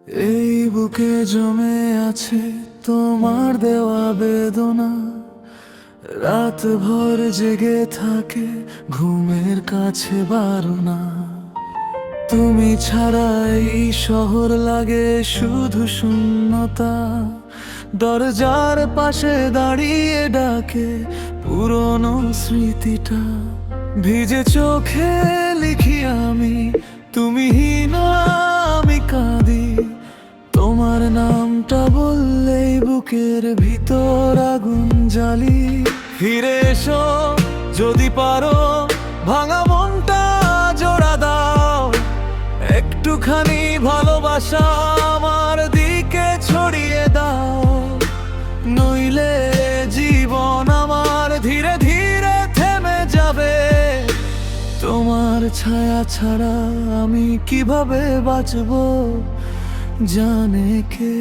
এই বুকে জমে আছে তোমার দেওয়া বেদনা, রাত ভর জেগে থাকে ঘুমের কাছে বারোনা। তুমি ছাড়া এই শহর লাগে শুধু শূন্যতা, দরজার পাশে দাঁড়িয়ে ডাকে পুরনো স্মৃতিটা। ভিজে চোখে লিখি আমি, তুমি হীনা আমি কাঁদি, তোমার নামটা বললেই বুকের ভিতর আগুন জ্বালি। ফিরে এসো যদি পারো, ভাঙা মনটা জোড়া দাও, একটুখানি ভালোবাসা আমার দিকে ছড়িয়ে দাও। নইলে জীবন আমার ধীরে ধীরে থেমে যাবে, তোমার ছায়া ছাড়া আমি কিভাবে বাঁচবো জানে কে।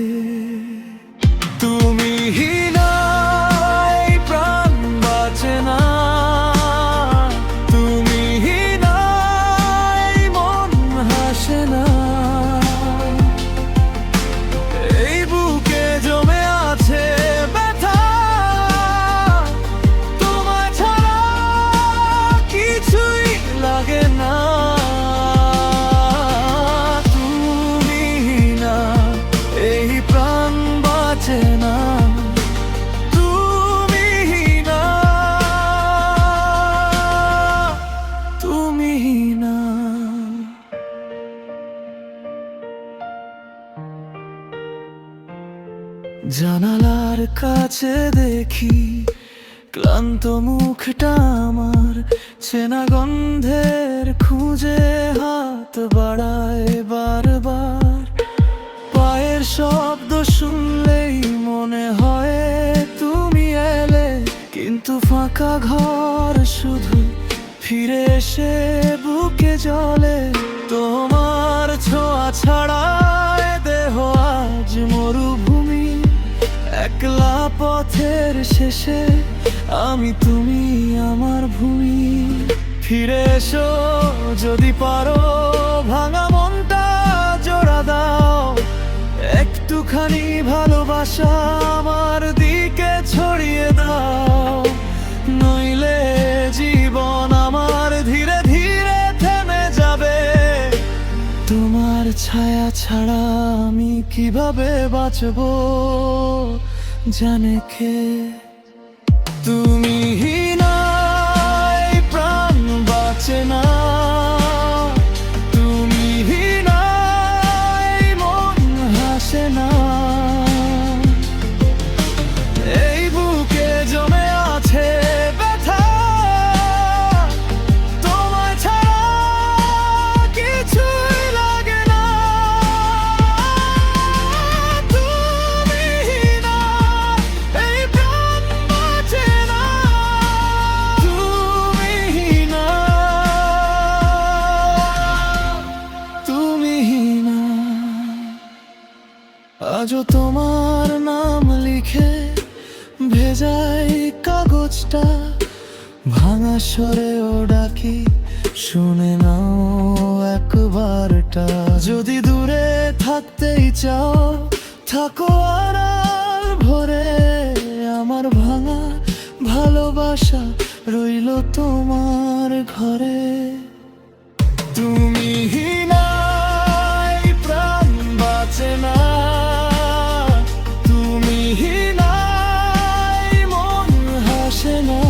তুমি হীনা এই প্রাণ বাঁচে না, তুমি হীনা এই মন হাসে না। এই বুকে জমে আছে ব্যথা, তোমায় ছাড়া কিছুই লাগে না। তুমি হীনা এই প্রাণ বাঁচে না, তুমি হীনা, তুমি হীনা। জানালার কাছে দেখি ক্লান্ত মুখটা আমার, চেনা গন্ধের খুঁজে হাত বাড়ায় বারবার। পায়ের শব্দ শুনলেই মনে হয় তুমি এলে, কিন্তু ফাঁকা ঘর শুধু ফিরে এসে বুকে জ্বলে। তোমার ছোঁয়া ছাড়া এ দেহ আজ মরুভূমি, একলা পথের শেষে আমি তুমি আমার ভূমি। ফিরে এসো যদি পারো, ভাঙা মনটা জোড়া দাও, একটুখানি ভালোবাসা আমার দিকে ছড়িয়ে দাও। নইলে জীবন আমার ধীরে ধীরে থেমে যাবে, তোমার ছায়া ছাড়া আমি কিভাবে বাঁচবো জানে কে। তুমি হীনা এই প্রাণ বাঁচে না, তুমি হীনা এই মন হাসে না। এই বুকে জমে আছে ব্যথা, তোমায় ছাড়া কিছুই লাগে না। তুমি হীনা এই প্রাণ বাঁচে না, তুমি হীনা, তুমি হীনা। আজও তোমার নাম লিখে ভেজাই কাগজটা, ভাঙা স্বরেও ডাকি শুনে নাও একবারটা। যদি দূরে থাকতেই চাও থাকো আড়াল ভরে, আমার ভাঙা ভালোবাসা রইল তোমার ঘরে। তুমি হীনা এই প্রাণ বাঁচে না, তুমি হীনা এই মন হাসে না।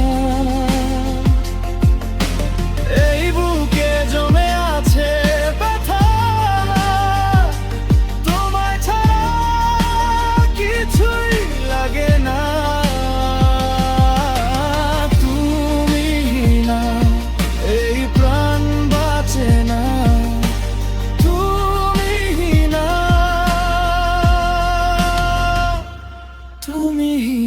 এই বুকে জমে আছে ব্যথা, তোমায় ছাড়া কিছুই লাগে না। তুমি হীনা এই প্রাণ বাঁচে না, তুমি হীনা, তুমি হীনা।